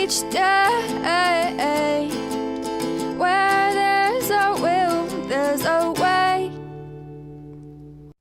each day. Where there's a will, there's a way.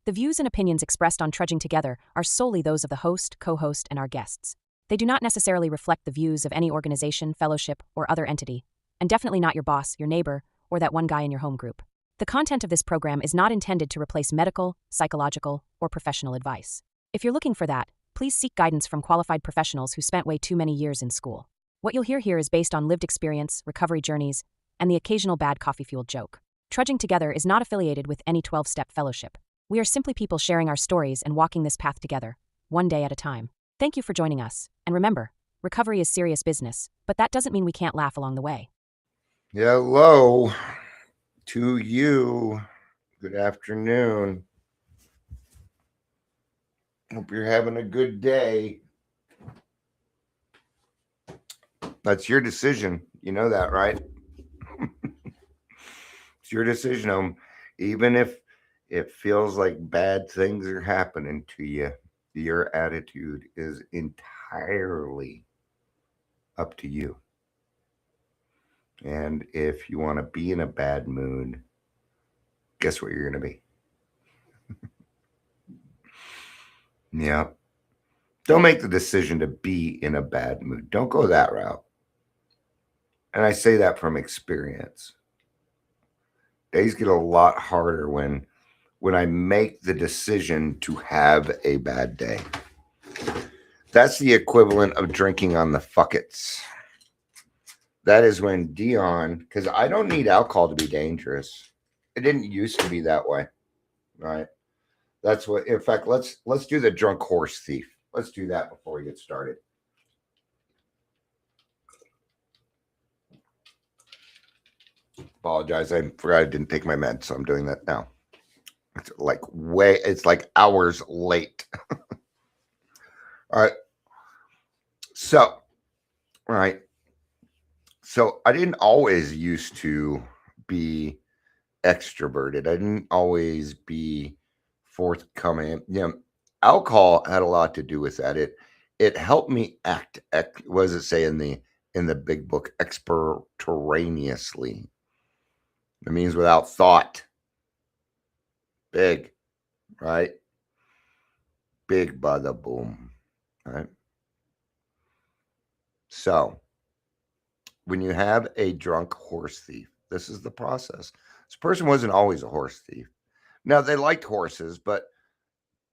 The views and opinions expressed on Trudging Together are solely those of the host, co-host, and our guests. They do not necessarily reflect the views of any organization, fellowship, or other entity, and definitely not your boss, your neighbor, or that one guy in your home group. The content of this program is not intended to replace medical, psychological, or professional advice. If you're looking for that, please seek guidance from qualified professionals who spent way too many years in school. What you'll hear here is based on lived experience, recovery journeys, and the occasional bad coffee-fueled joke. Trudging Together is not affiliated with any 12-step fellowship. We are simply people sharing our stories and walking this path together, one day at a time. Thank you for joining us. And remember, recovery is serious business, but that doesn't mean we can't laugh along the way. Hello to you. Good afternoon. Hope you're having a good day. That's your decision. You know that, right? It's your decision. Even if it feels like bad things are happening to you, your attitude is entirely up to you. And if you want to be in a bad mood, guess what you're going to be? Yeah. Don't make the decision to be in a bad mood. Don't go that route. And I say that from experience. Days get a lot harder when I make the decision to have a bad day. That's the equivalent of drinking on the fuckets. That is when Dion, because I don't need alcohol to be dangerous. It didn't used to be that way, right? That's what, in fact, let's do the drunk horse thief. Let's do that before we get started. Apologize. I forgot I didn't take my meds, so I'm doing that now. It's like hours late. All right. So I didn't always used to be extroverted. I didn't always be forthcoming. Alcohol had a lot to do with that. It helped me act, what does it say in the big book? Extemporaneously. It means without thought. Big, right? Big bada boom, right? So when you have a drunk horse thief, this is the process. This person wasn't always a horse thief. Now, they liked horses, but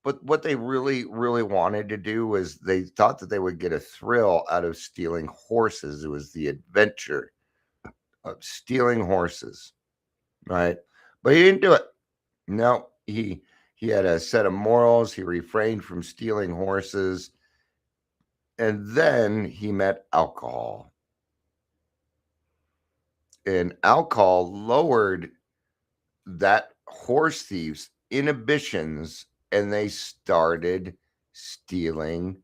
what they really, really wanted to do was they thought that they would get a thrill out of stealing horses. It was the adventure of stealing horses, right? But he didn't do it. No, he had a set of morals. He refrained from stealing horses. And then he met alcohol. And alcohol lowered that horse thief's inhibitions, and they started stealing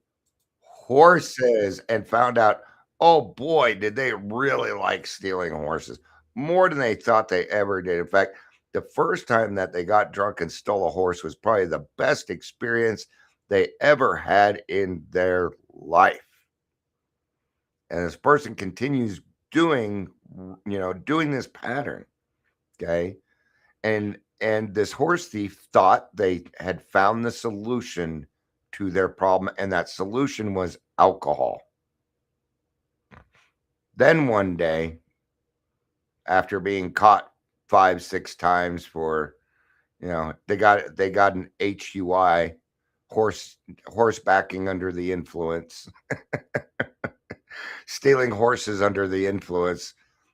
horses and found out, oh boy, did they really like stealing horses more than they thought they ever did. In fact, the first time that they got drunk and stole a horse was probably the best experience they ever had in their life. And this person continues doing this pattern. Okay. And this horse thief thought they had found the solution to their problem, and that solution was alcohol. Then one day, after being caught 5-6 times for, they got an HUI, horsebacking under the influence, stealing horses under the influence.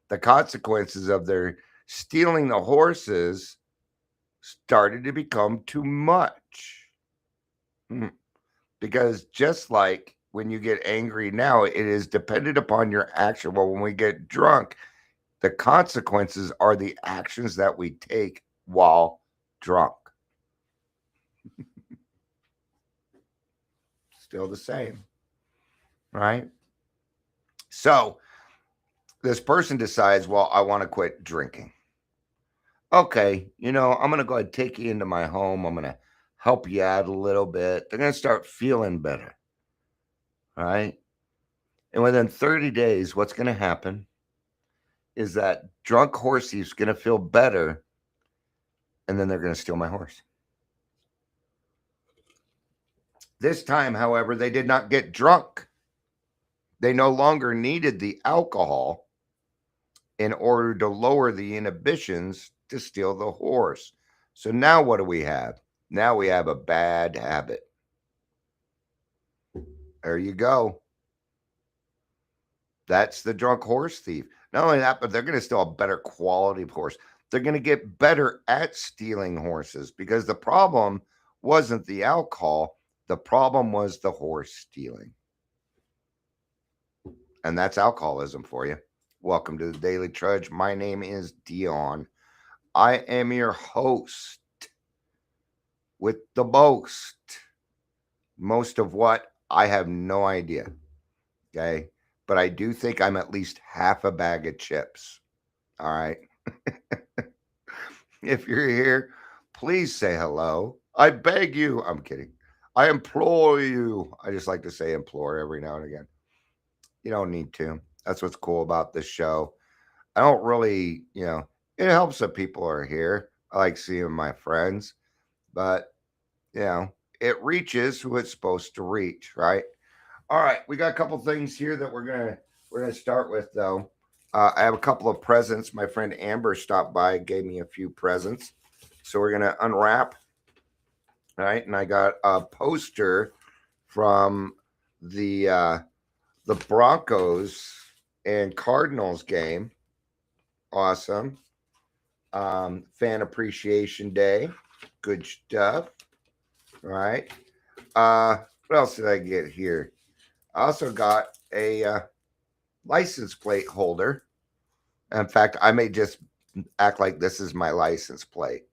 The consequences of their stealing the horses started to become too much. Because just like when you get angry now, it is dependent upon your action. Well, when we get drunk, the consequences are the actions that we take while drunk. Still the same, right? So this person decides, well, I want to quit drinking. Okay, I'm going to go ahead and take you into my home. I'm going to help you out a little bit. They're going to start feeling better, right? And within 30 days, what's going to happen is that drunk horse thief's going to feel better, and then they're going to steal my horse. This time, however, they did not get drunk. They no longer needed the alcohol in order to lower the inhibitions to steal the horse. So now what do we have? Now we have a bad habit. There you go. That's the drunk horse thief. Not only that, but they're going to steal a better quality of horse. They're going to get better at stealing horses, because the problem wasn't the alcohol. The problem was the horse stealing. And that's alcoholism for you. Welcome to the Daily Trudge. My name is Dion. I am your host with the most. Most of what? I have no idea. Okay. But I do think I'm at least half a bag of chips. All right. If you're here, please say hello. I beg you. I'm kidding. I implore you. I just like to say implore every now and again. You don't need to. That's what's cool about this show. I don't really, it helps that people are here. I like seeing my friends, but, it reaches who it's supposed to reach, right? All right, we got a couple things here that we're gonna start with, though. I have a couple of presents. My friend Amber stopped by, gave me a few presents, so we're gonna unwrap. All right, and I got a poster from the Broncos and Cardinals game. Awesome. Fan Appreciation Day. Good stuff. All right. What else did I get here? I also got a license plate holder. In fact, I may just act like this is my license plate.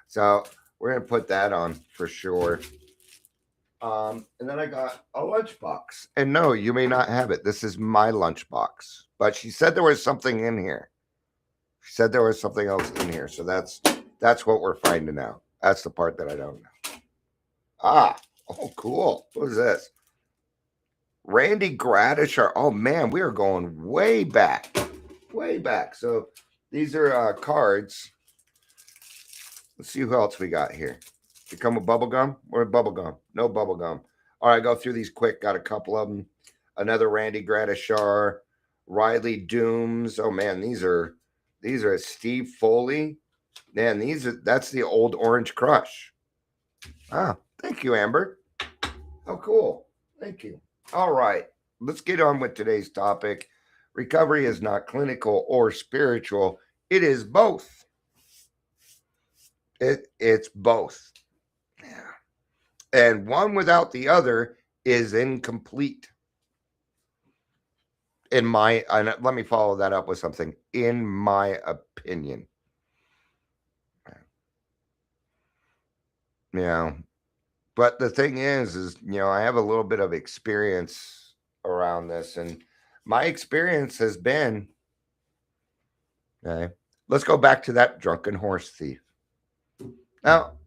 So we're going to put that on for sure. And then I got a lunchbox. And no, you may not have it. This is my lunchbox. But she said there was something in here. She said there was something else in here. So that's what we're finding out. That's the part that I don't know. Oh, cool. What is this? Randy Gradisher. Oh, man, we are going way back. Way back. So these are cards. Let's see who else we got here. They come with bubble gum? Or bubble gum? No bubble gum. All right, go through these quick. Got a couple of them. Another Randy Gradishar. Riley Dooms. Oh, man, these are Steve Foley. Man, that's the old Orange Crush. Thank you, Amber. Oh, cool. Thank you. All right, let's get on with today's topic. Recovery is not clinical or spiritual. It is both. It's both. Yeah. And one without the other is incomplete. Let me follow that up with something. In my opinion. Yeah. But the thing is, I have a little bit of experience around this, and my experience has been, okay, let's go back to that drunken horse thief. Now,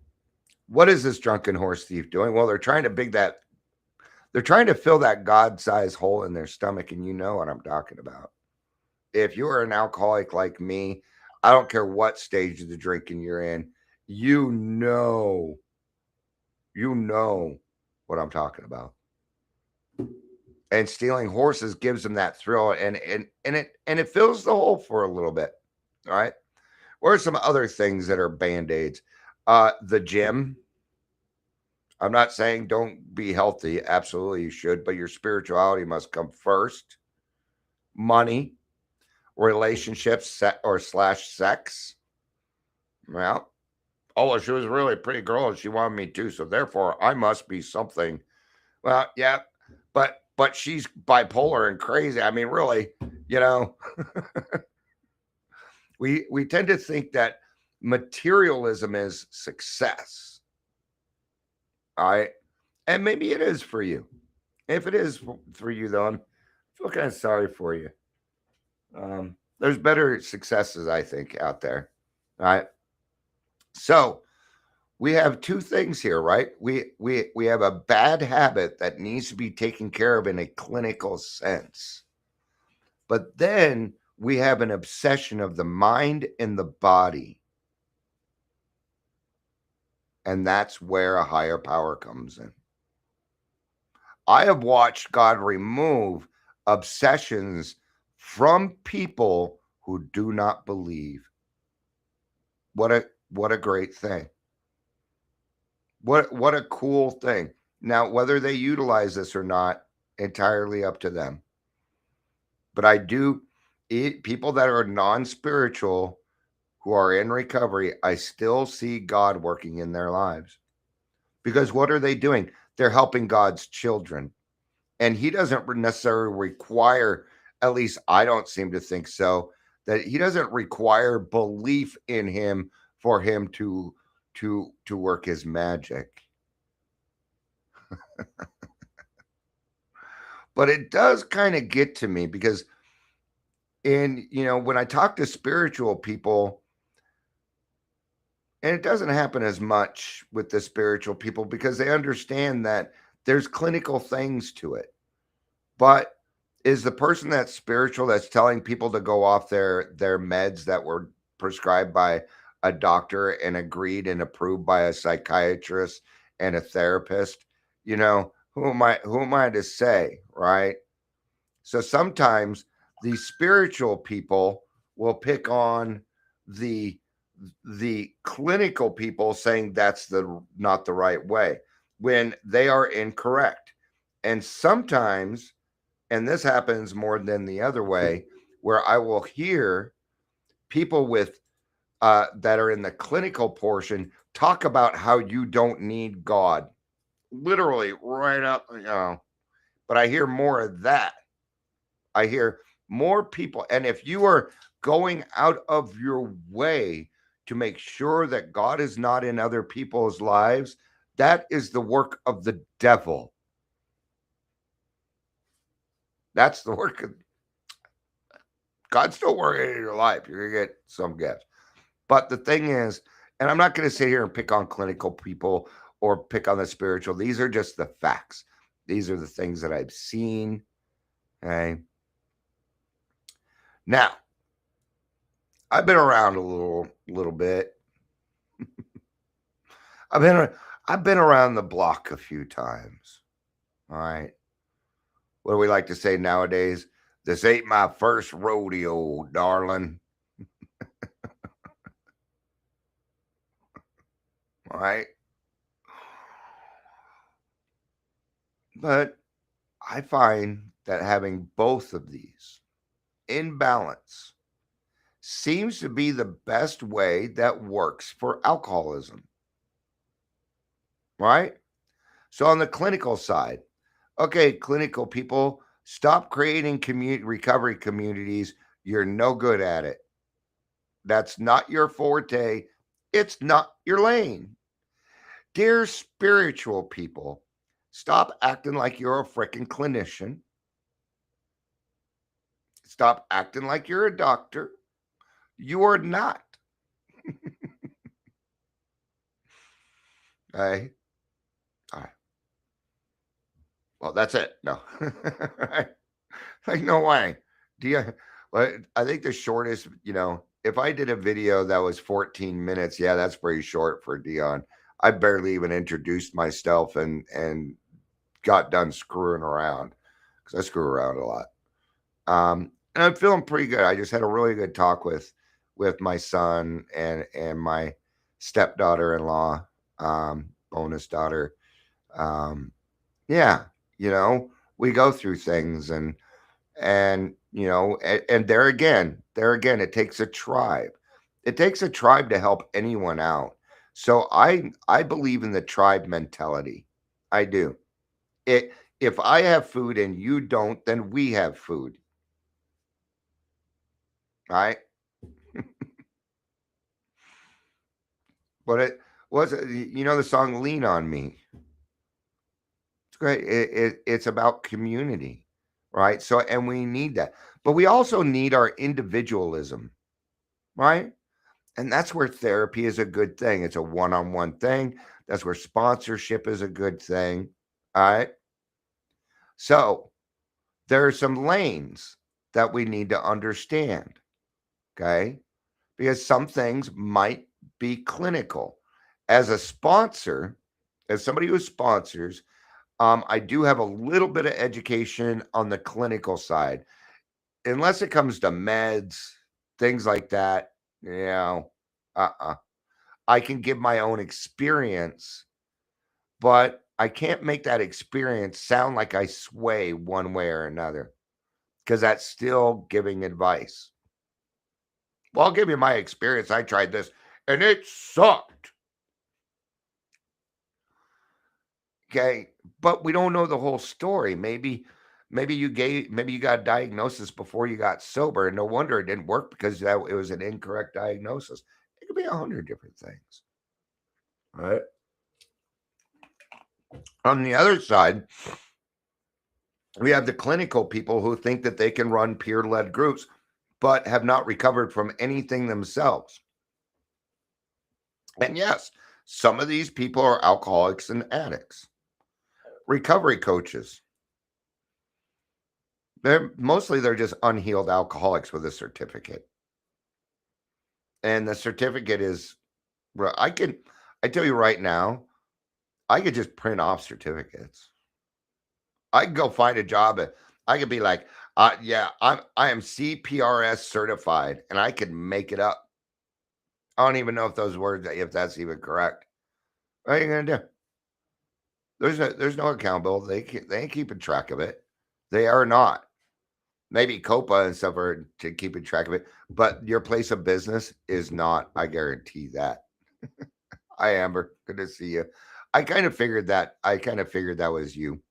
what is this drunken horse thief doing? Well, they're trying to fill that God-sized hole in their stomach, and you know what I'm talking about. If you are an alcoholic like me, I don't care what stage of the drinking you're in, you know what I'm talking about. And stealing horses gives them that thrill, and it fills the hole for a little bit. All right. What are some other things that are band-aids? The gym. I'm not saying don't be healthy. Absolutely you should, but your spirituality must come first. Money, relationships, sex. Well, she was really a pretty girl and she wanted me too, so therefore I must be something. Well, yeah, but she's bipolar and crazy. I mean, really, we tend to think that materialism is success. All right. And maybe it is for you. If it is for you, though, I feel kind of sorry for you. There's better successes, I think, out there. All right. So we have two things here, right? We have a bad habit that needs to be taken care of in a clinical sense. But then we have an obsession of the mind and the body. And that's where a higher power comes in. I have watched God remove obsessions from people who do not believe. What a great thing. What a cool thing. Now, whether they utilize this or not, entirely up to them. But I do people that are non-spiritual who are in recovery, I still see God working in their lives. Because what are they doing? They're helping God's children. And he doesn't necessarily require, at least I don't seem to think so, that he doesn't require belief in him for him to work his magic. But it does kind of get to me because when I talk to spiritual people, and it doesn't happen as much with the spiritual people because they understand that there's clinical things to it. But is the person that's spiritual that's telling people to go off their meds that were prescribed by a doctor and agreed and approved by a psychiatrist and a therapist, who am I to say, right? So sometimes the spiritual people will pick on the clinical people saying that's not the right way when they are incorrect. And sometimes, and this happens more than the other way, where I will hear people with that are in the clinical portion talk about how you don't need God, literally right up, but I hear more of that. I hear more people, and if you are going out of your way to make sure that God is not in other people's lives, that is the work of the devil. That's the work of God's still working in your life. You're gonna get some gifts. But the thing is, and I'm not gonna sit here and pick on clinical people or pick on the spiritual. These are just the facts. These are the things that I've seen. Okay. Now, I've been around a little bit. I've been around the block a few times. All right. What do we like to say nowadays? This ain't my first rodeo, darling. All right. But I find that having both of these in balance seems to be the best way that works for alcoholism. Right? So on the clinical side, okay, clinical people, stop creating recovery communities. You're no good at it. That's not your forte. It's not your lane. Dear spiritual people, stop acting like you're a freaking clinician. Stop acting like you're a doctor. You are not. Okay. All right. Well, that's it. No. Like, no way. Do you? Well, I think the shortest, if I did a video that was 14 minutes, yeah, that's pretty short for Dion. I barely even introduced myself and got done screwing around because I screw around a lot. And I'm feeling pretty good. I just had a really good talk with my son and my stepdaughter-in-law, bonus daughter. Yeah, we go through things and there again, it takes a tribe. It takes a tribe to help anyone out. So I believe in the tribe mentality. I do. If I have food and you don't, then we have food. Right? But it was the song Lean on Me. It's great. It's about community, right? So and we need that. But we also need our individualism, right? And that's where therapy is a good thing. It's a one-on-one thing. That's where sponsorship is a good thing. All right. So there are some lanes that we need to understand. Okay. Because some things might be clinical. As a sponsor, as somebody who sponsors, I do have a little bit of education on the clinical side. Unless it comes to meds, things like that, you know, uh-uh. I can give my own experience, but I can't make that experience sound like I sway one way or another because that's still giving advice. Well, I'll give you my experience. I tried this and it sucked. Okay. But we don't know the whole story. Maybe you got a diagnosis before you got sober, and no wonder it didn't work because it was an incorrect diagnosis. It could be 100 different things. Right. On the other side, we have the clinical people who think that they can run peer-led groups, but have not recovered from anything themselves. And yes, some of these people are alcoholics and addicts. Recovery coaches, they're just unhealed alcoholics with a certificate. And the certificate is, I tell you right now, I could just print off certificates. I could go find a job. I could be like, yeah, I am CPRS certified, and I could make it up. I don't even know if those words, if that's even correct. What are you gonna do? There's no accountability. They ain't keeping track of it. They are not. Maybe COPA and stuff are to keeping track of it, but your place of business is not. I guarantee that. Hi, Amber. Good to see you. I kind of figured that. I kind of figured that was you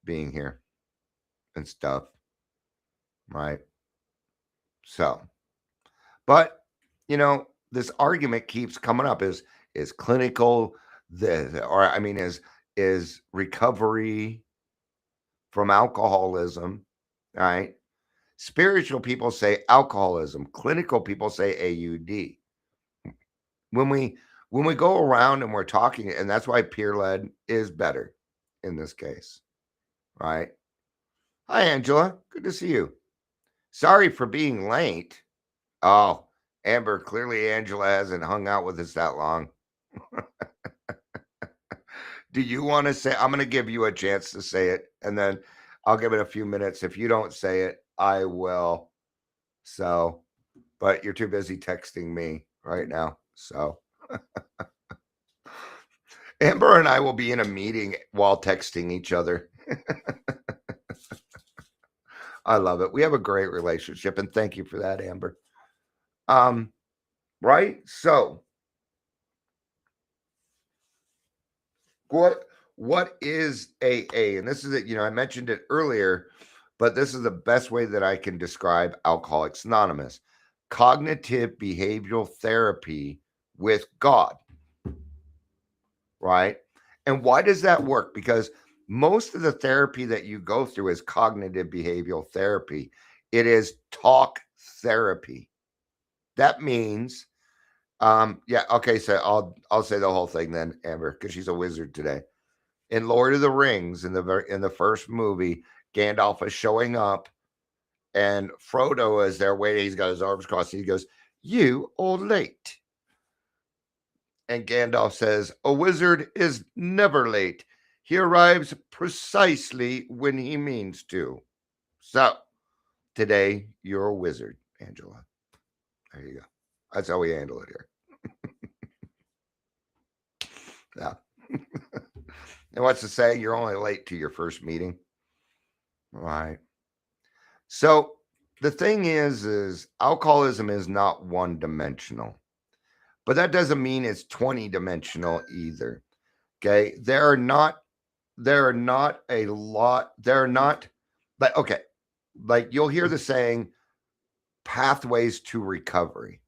being here and stuff, right? So, but this argument keeps coming up: is clinical is recovery from alcoholism, right? Spiritual people say alcoholism. Clinical people say AUD. When we go around and we're talking, and that's why peer led is better in this case, right? Hi, Angela. Good to see you. Sorry for being late. Oh, Amber, clearly Angela hasn't hung out with us that long. Do you want to say? I'm going to give you a chance to say it, and then I'll give it a few minutes. If you don't say it, I will. So, but you're too busy texting me right now. So, Amber and I will be in a meeting while texting each other. I love it. We have a great relationship, and thank you for that, Amber. Right? So, what is AA? And this is it, I mentioned it earlier, but this is the best way that I can describe Alcoholics Anonymous. Cognitive behavioral therapy with God. Right? And why does that work? Because most of the therapy that you go through is cognitive behavioral therapy. It is talk therapy. That means, yeah, okay, so I'll say the whole thing then, Amber, because she's a wizard today. In Lord of the Rings, in the first movie, Gandalf is showing up, and Frodo is there waiting. He's got his arms crossed, and he goes, "You are late." And Gandalf says, "A wizard is never late. He arrives precisely when he means to." So today, you're a wizard, Angela. There you go. That's how we handle it here. Yeah. And what's to say you're only late to your first meeting? All right. So the thing is alcoholism is not one dimensional, but that doesn't mean it's 20 dimensional either. Okay. There are not a lot, but okay. Like you'll hear the saying pathways to recovery.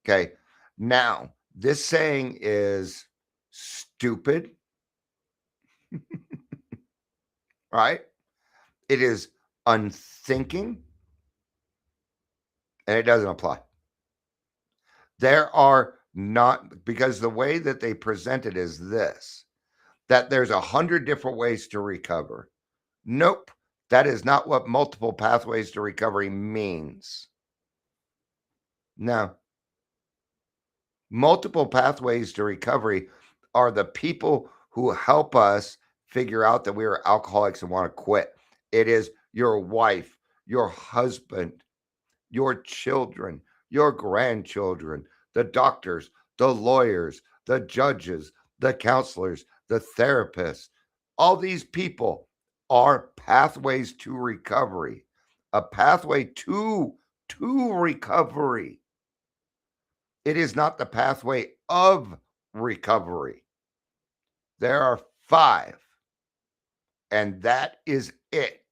Okay. Now, this saying is stupid, right? It is unthinking, and it doesn't apply. There are not, because the way that they present it is this, that there's 100 different ways to recover. Nope. That is not what multiple pathways to recovery means. No. Multiple pathways to recovery are the people who help us figure out that we are alcoholics and want to quit. It is your wife, your husband, your children, your grandchildren, the doctors, the lawyers, the judges, the counselors, the therapists. All these people are pathways to recovery. A pathway to recovery. It is not the pathway of recovery. There are 5, and that is it.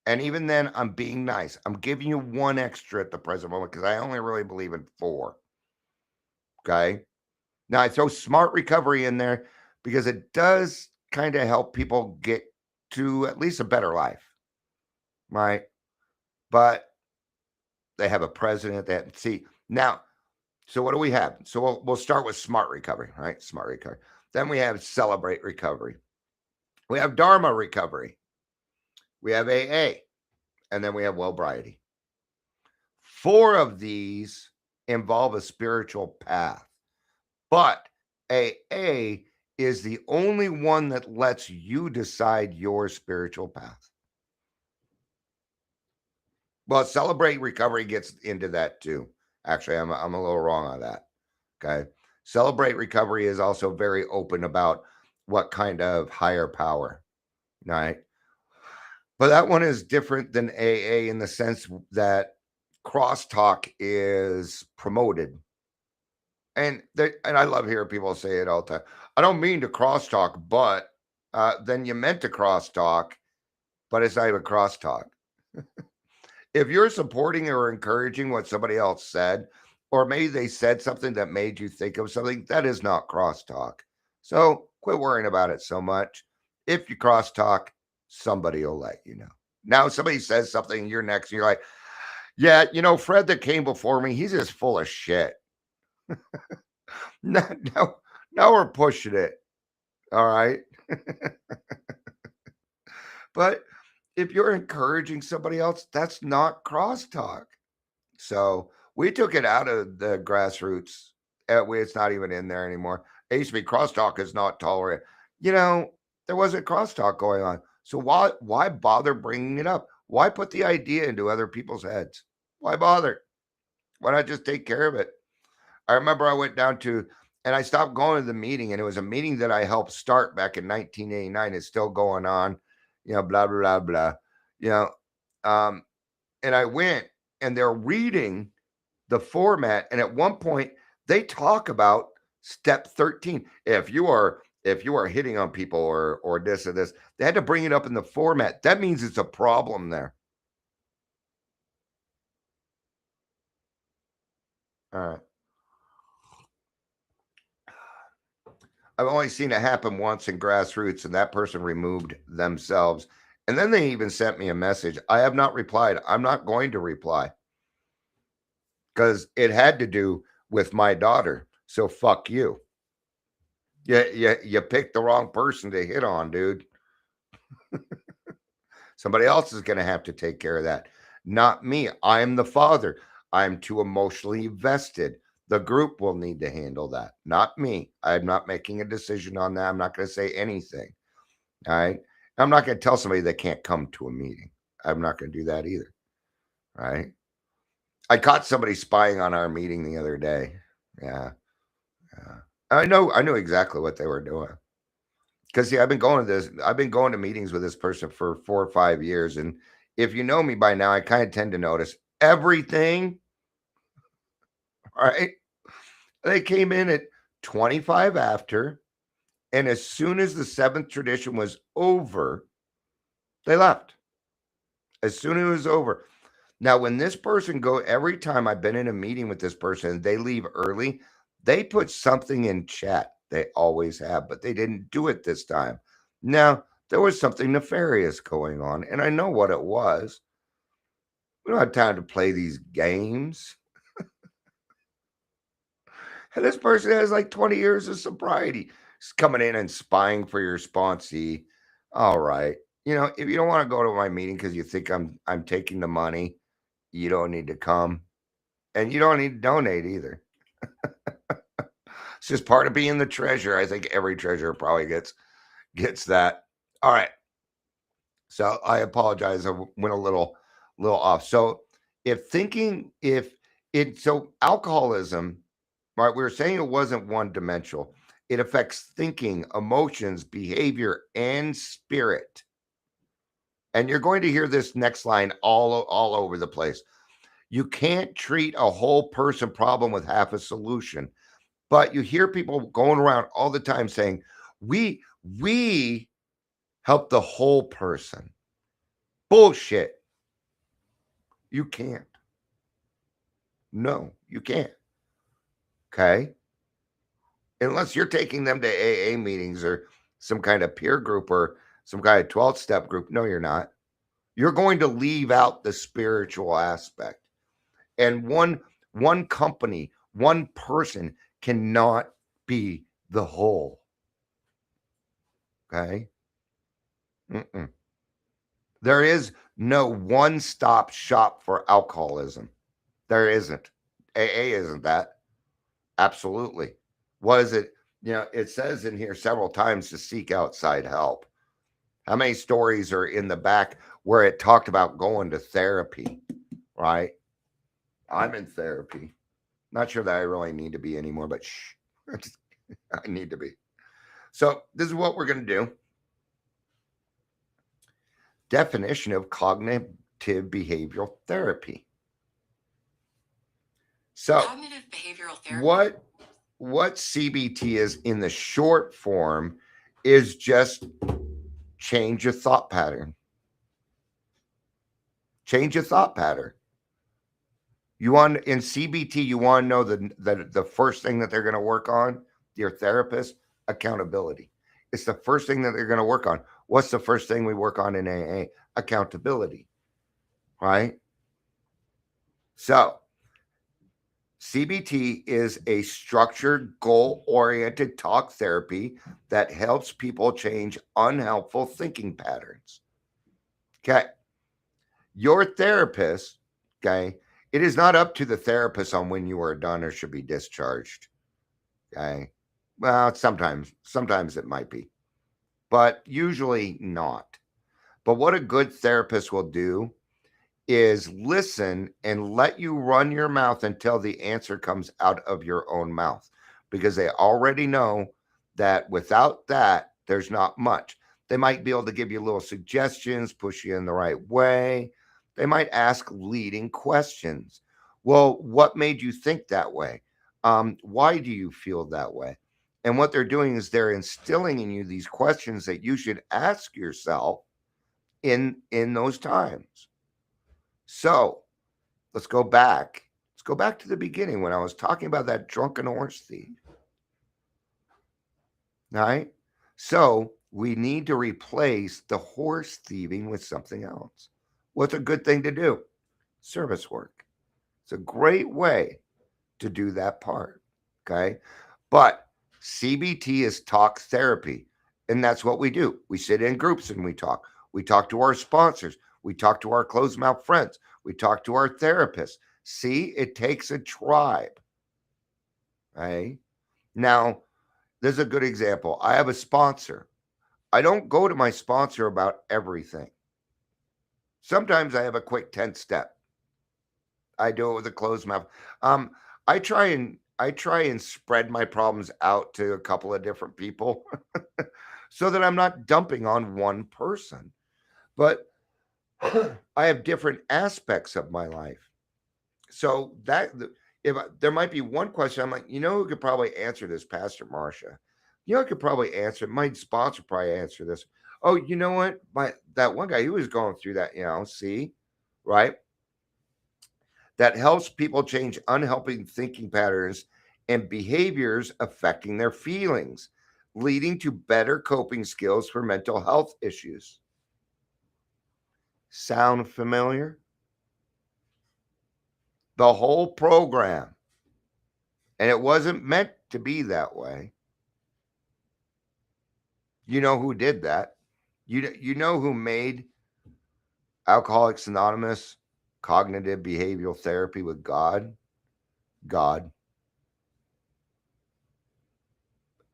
And even then, I'm being nice. I'm giving you 1 extra at the present moment because I only really believe in 4. Okay. Now, I throw smart recovery in there because it does kind of help people get to at least a better life. Right. But they have a president that, see, now, so what do we have? So we'll start with smart recovery, right? Smart recovery. Then we have celebrate recovery. We have Dharma recovery. We have AA. And then we have Wellbriety. 4 of these involve a spiritual path. But AA is the only one that lets you decide your spiritual path. Well, celebrate recovery gets into that too. Actually, I'm a little wrong on that. Okay. Celebrate recovery is also very open about what kind of higher power, right? But that one is different than AA in the sense that crosstalk is promoted. And I love hearing people say it all the time. I don't mean to crosstalk, but then you meant to crosstalk, but it's not even crosstalk. If you're supporting or encouraging what somebody else said, or maybe they said something that made you think of something, that is not crosstalk. So quit worrying about it so much. If you crosstalk, somebody will let you know. Now, somebody says something, you're next, and you're like, yeah, Fred that came before me, he's just full of shit. Now, now we're pushing it. All right. But if you're encouraging somebody else, that's not crosstalk. So we took it out of the grassroots. It's not even in there anymore. It used to be crosstalk is not tolerated. There wasn't crosstalk going on. So why bother bringing it up? Why put the idea into other people's heads? Why bother? Why not just take care of it? I remember I went down to, and I stopped going to the meeting, and it was a meeting that I helped start back in 1989. It's still going on, blah, blah, blah, blah, you know, um, and I went, and they're reading the format. And at one point they talk about step 13. If you are hitting on people or this or this, they had to bring it up in the format. That means it's a problem there. All right. I've only seen it happen once in grassroots, and that person removed themselves. And then they even sent me a message. I have not replied. I'm not going to reply because it had to do with my daughter. So fuck you. You picked the wrong person to hit on, dude. Somebody else is going to have to take care of that. Not me. I'm the father. I'm too emotionally vested. The group will need to handle that, not me. I'm not making a decision on that. I'm not going to say anything. All right. I'm not going to tell somebody they can't come to a meeting. I'm not going to do that either. Right. I caught somebody spying on our meeting the other day. Yeah. Yeah. I know exactly what they were doing. Because see, I've been going to meetings with this person for 4 or 5 years. And if you know me by now, I kind of tend to notice everything. All right. They came in at 25 after. And as soon as the 7th tradition was over, they left. As soon as it was over. Now, when this person every time I've been in a meeting with this person, they leave early, they put something in chat. They always have, but they didn't do it this time. Now, there was something nefarious going on, and I know what it was. We don't have time to play these games. And this person has like 20 years of sobriety. He's coming in and spying for your sponsee. All right. If you don't want to go to my meeting because you think I'm taking the money, you don't need to come. And you don't need to donate either. It's just part of being the treasurer. I think every treasurer probably gets that. All right. So I apologize. I went a little off. So alcoholism, right? We were saying it wasn't one dimensional. It affects thinking, emotions, behavior, and spirit. And you're going to hear this next line all over the place. You can't treat a whole person problem with half a solution. But you hear people going around all the time saying, we help the whole person. Bullshit. You can't. No, you can't. Okay? Unless you're taking them to AA meetings or some kind of peer group or some kind of 12-step group. No, you're not. You're going to leave out the spiritual aspect. And one company, one person cannot be the whole. Okay? Mm-mm. There is no one-stop shop for alcoholism. There isn't. AA isn't that. Absolutely. What is it? It says in here several times to seek outside help. How many stories are in the back where it talked about going to therapy, right? I'm in therapy. Not sure that I really need to be anymore, but I need to be. So this is what we're going to do. Definition of cognitive behavioral therapy. So Cognitive behavioral therapy. what CBT is in the short form is just change your thought pattern. Change your thought pattern. In CBT, you want to know the first thing that they're going to work on, your therapist, accountability. It's the first thing that they're going to work on. What's the first thing we work on in AA? Accountability, right? So CBT is a structured, goal-oriented talk therapy that helps people change unhelpful thinking patterns. Okay. Your therapist, okay, it is not up to the therapist on when you are done or should be discharged. Okay. Well, sometimes it might be, but usually not. But what a good therapist will do is listen and let you run your mouth until the answer comes out of your own mouth, because they already know that without that, there's not much. They might be able to give you little suggestions, push you in the right way. They might ask leading questions. Well, what made you think that way? Why do you feel that way? And what they're doing is they're instilling in you these questions that you should ask yourself in those times. So let's go back. Let's go back to the beginning when I was talking about that drunken horse thief. All right. So we need to replace the horse thieving with something else. What's a good thing to do? Service work. It's a great way to do that part. Okay. But CBT is talk therapy. And that's what we do. We sit in groups and we talk. We talk to our sponsors. We talk to our closed mouth friends. We talk to our therapists. See, it takes a tribe. Right? Now, there's a good example. I have a sponsor. I don't go to my sponsor about everything. Sometimes I have a quick 10 step. I do it with a closed mouth. I try and spread my problems out to a couple of different people so that I'm not dumping on one person. But I have different aspects of my life. So if there might be one question, I'm like, who could probably answer this, Pastor Marcia? I could probably answer. My sponsor probably answer this. Oh, you know what? That one guy, he was going through that. See, right? That helps people change unhelping thinking patterns and behaviors affecting their feelings, leading to better coping skills for mental health issues. Sound familiar? The whole program. And it wasn't meant to be that way. You know who did that? You know who made Alcoholics Anonymous cognitive behavioral therapy with God? God.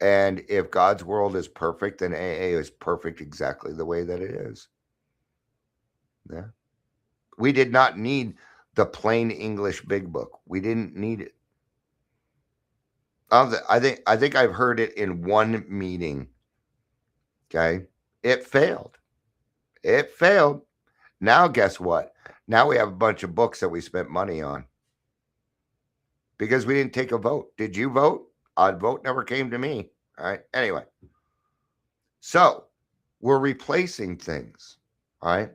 And if God's world is perfect, then AA is perfect exactly the way that it is. Yeah. We did not need the plain English big book. We didn't need it. I think I've heard it in one meeting. Okay. It failed. It failed. Now guess what? Now we have a bunch of books that we spent money on. Because we didn't take a vote. Did you vote? A vote never came to me. All right. Anyway. So we're replacing things. All right.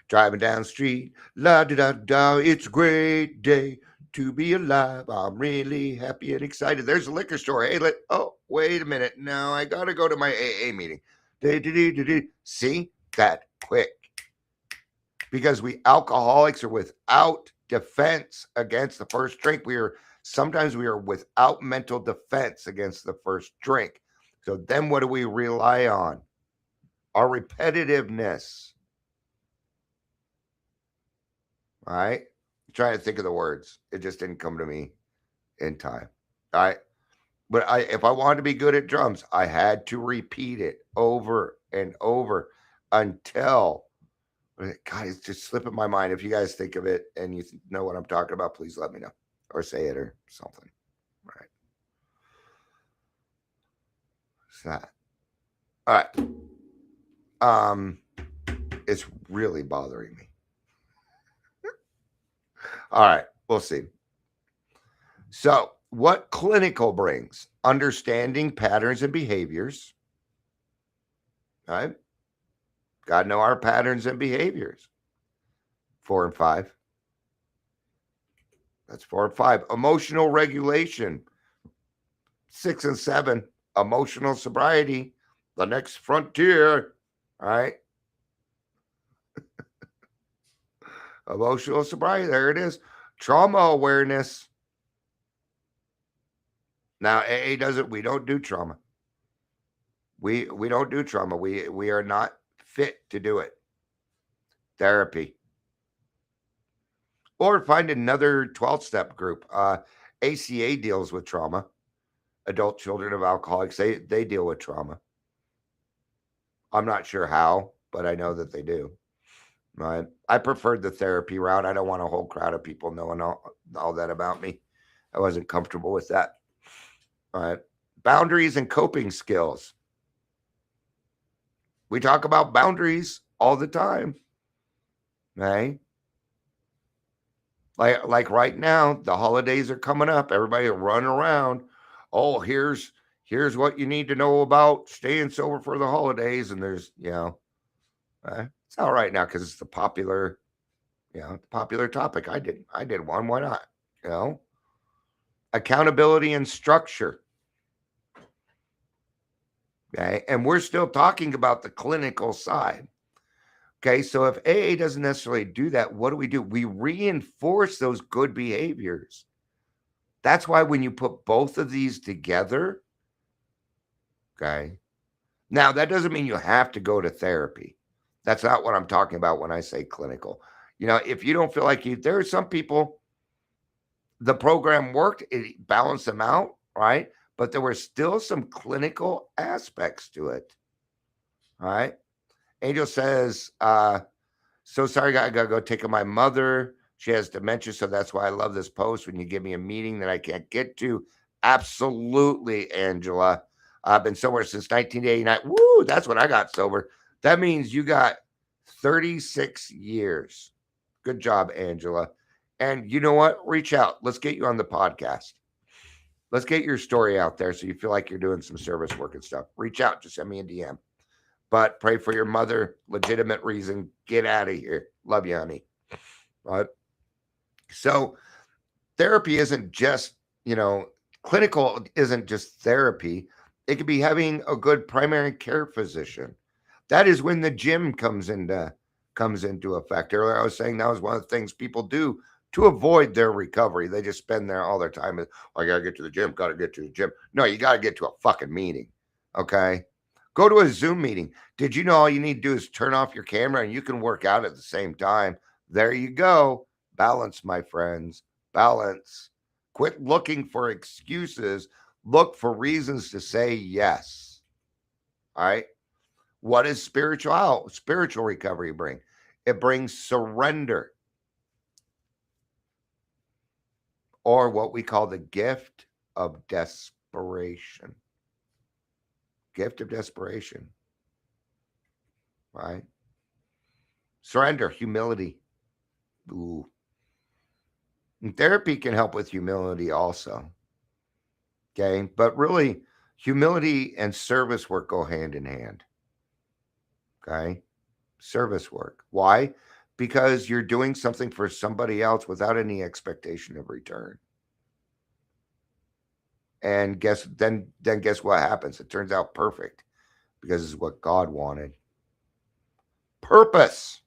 Driving down the street, la da da da, it's a great day to be alive. I'm really happy and excited. There's a liquor store. Hey, oh, wait a minute. No, I gotta go to my AA meeting. See that quick. Because we alcoholics are without defense against the first drink. Sometimes we are without mental defense against the first drink. So then what do we rely on? Our repetitiveness. All right. I'm trying to think of the words. It just didn't come to me in time. All right. But if I wanted to be good at drums, I had to repeat it over and over until, God, it's just slipping my mind. If you guys think of it and you know what I'm talking about, please let me know or say it or something. All right. What's that? All right. It's really bothering me. All right, we'll see. So, what clinical brings? Understanding patterns and behaviors. All right. Got to know our patterns and behaviors. 4 and 5. That's 4 and 5. Emotional regulation. 6 and 7. Emotional sobriety. The next frontier. All right. Emotional sobriety. There it is. Trauma awareness. Now, AA doesn't. We don't do trauma. We don't do trauma. We are not fit to do it. Therapy. Or find another 12-step group. ACA deals with trauma. Adult Children of Alcoholics. They deal with trauma. I'm not sure how, but I know that they do. Right. I preferred the therapy route. I don't want a whole crowd of people knowing all that about me. I wasn't comfortable with that. All right. Boundaries and coping skills. We talk about boundaries all the time. Right. Like right now, the holidays are coming up. Everybody will run around. Oh, here's what you need to know about staying sober for the holidays. And there's, it's all right now because it's the popular topic. I did one. Why not? Accountability and structure. Okay. And we're still talking about the clinical side. Okay. So if AA doesn't necessarily do that, what do? We reinforce those good behaviors. That's why when you put both of these together, okay. Now, that doesn't mean you have to go to therapy. That's not what I'm talking about when I say clinical. If you don't feel like there are some people, the program worked, it balanced them out, right? But there were still some clinical aspects to it. All right. Angel says, so sorry, I got to go take care of my mother. She has dementia, so that's why I love this post. When you give me a meeting that I can't get to. Absolutely, Angela. I've been sober since 1989. Woo, that's when I got sober. That means you got 36 years. Good job, Angela. And you know what? Reach out. Let's get you on the podcast. Let's get your story out there so you feel like you're doing some service work and stuff. Reach out. Just send me a DM. But pray for your mother. Legitimate reason. Get out of here. Love you, honey. Right? So therapy isn't just, clinical isn't just therapy. It could be having a good primary care physician. That is when the gym comes into effect. Earlier, I was saying that was one of the things people do to avoid their recovery. They just spend all their time. I got to get to the gym, got to get to the gym. No, you got to get to a fucking meeting. Okay. Go to a Zoom meeting. Did you know all you need to do is turn off your camera and you can work out at the same time? There you go. Balance, my friends. Balance. Quit looking for excuses. Look for reasons to say yes. All right. What does spiritual recovery bring? It brings surrender, or what we call the gift of desperation. Gift of desperation. Right? Surrender, humility. Ooh. And therapy can help with humility also. Okay. But really, humility and service work go hand in hand. Okay. Service work. Why? Because you're doing something for somebody else without any expectation of return. And guess what happens? It turns out perfect because it's what God wanted. Purpose.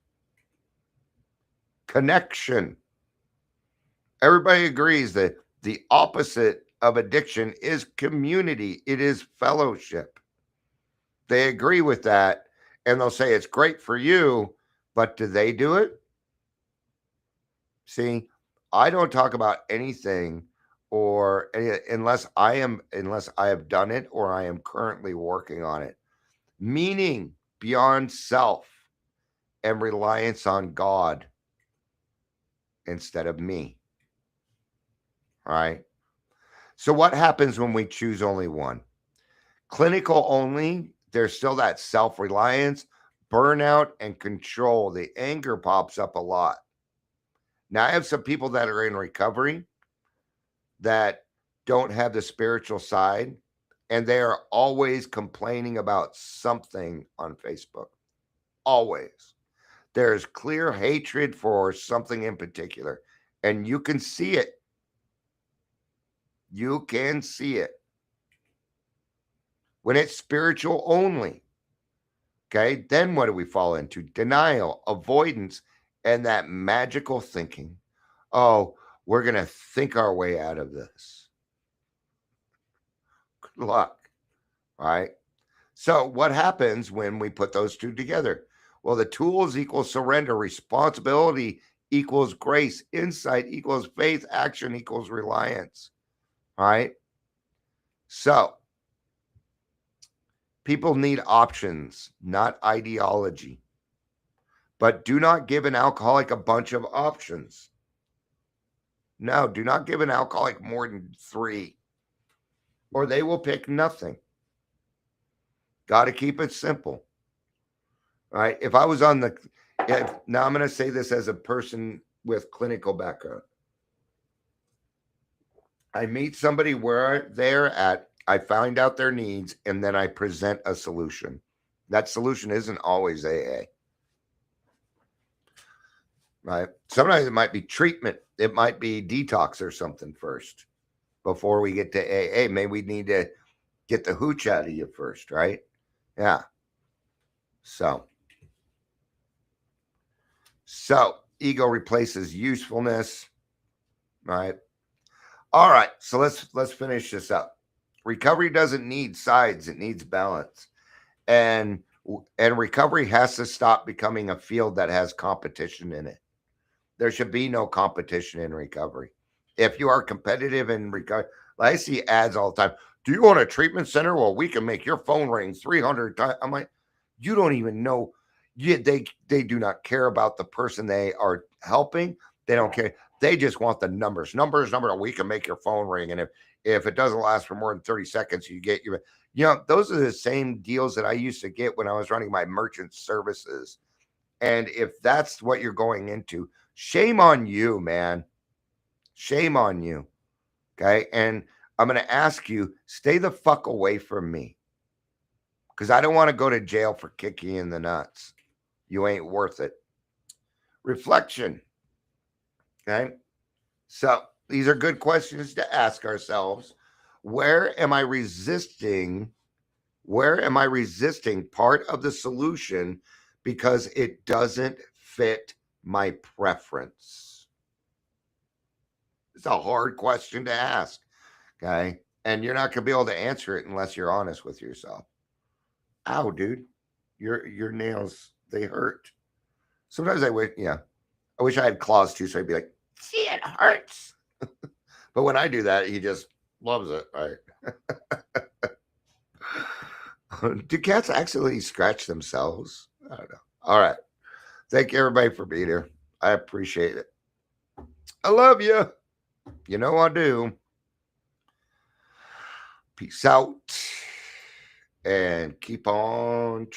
Connection. Everybody agrees that the opposite of addiction is community. It is fellowship. They agree with that, and they'll say it's great for you, but do they do it? See, I don't talk about anything unless I have done it or I am currently working on it. Meaning beyond self and reliance on God instead of me. All right. So what happens when we choose only one? Clinical only, there's still that self-reliance, burnout, and control. The anger pops up a lot. Now, I have some people that are in recovery that don't have the spiritual side, and they are always complaining about something on Facebook. Always. There's clear hatred for something in particular, and you can see it. You can see it. When it's spiritual only, okay, then what do we fall into? Denial, avoidance, and that magical thinking. Oh, we're going to think our way out of this. Good luck. All right. So what happens when we put those two together? Well, the tools equal surrender, responsibility equals grace, insight equals faith, action equals reliance. All right. So people need options, not ideology. But do not give an alcoholic a bunch of options. No, do not give an alcoholic more than 3, or they will pick nothing. Got to keep it simple. All right. If I was on now I'm going to say this as a person with clinical background. I meet somebody where they're at, I find out their needs, and then I present a solution. That solution isn't always AA. Right? Sometimes it might be treatment. It might be detox or something first before we get to AA. Maybe we need to get the hooch out of you first, right? Yeah. So ego replaces usefulness, right? All right. So let's finish this up. Recovery doesn't need sides. It needs balance. And recovery has to stop becoming a field that has competition in it. There should be no competition in recovery. If you are competitive in recovery, I see ads all the time. Do you want a treatment center? Well, we can make your phone ring 300 times. I'm like, you don't even know. They do not care about the person they are helping. They don't care. They just want the numbers. We can make your phone ring. And if it doesn't last for more than 30 seconds, you get your, those are the same deals that I used to get when I was running my merchant services. And if that's what you're going into, shame on you, man. Shame on you. Okay. And I'm going to ask you, stay the fuck away from me. Because I don't want to go to jail for kicking you in the nuts. You ain't worth it. Reflection. Okay. So these are good questions to ask ourselves. Where am I resisting? Where am I resisting part of the solution because it doesn't fit my preference? It's a hard question to ask. Okay. And you're not going to be able to answer it unless you're honest with yourself. Ow, dude. Your nails, they hurt. Sometimes I wish I had claws too, so I'd be like, see, it hurts. But when I do that, he just loves it, right? Do cats actually scratch themselves? I don't know. All right. Thank you, everybody, for being here. I appreciate it. I love you. You know I do. Peace out. And keep on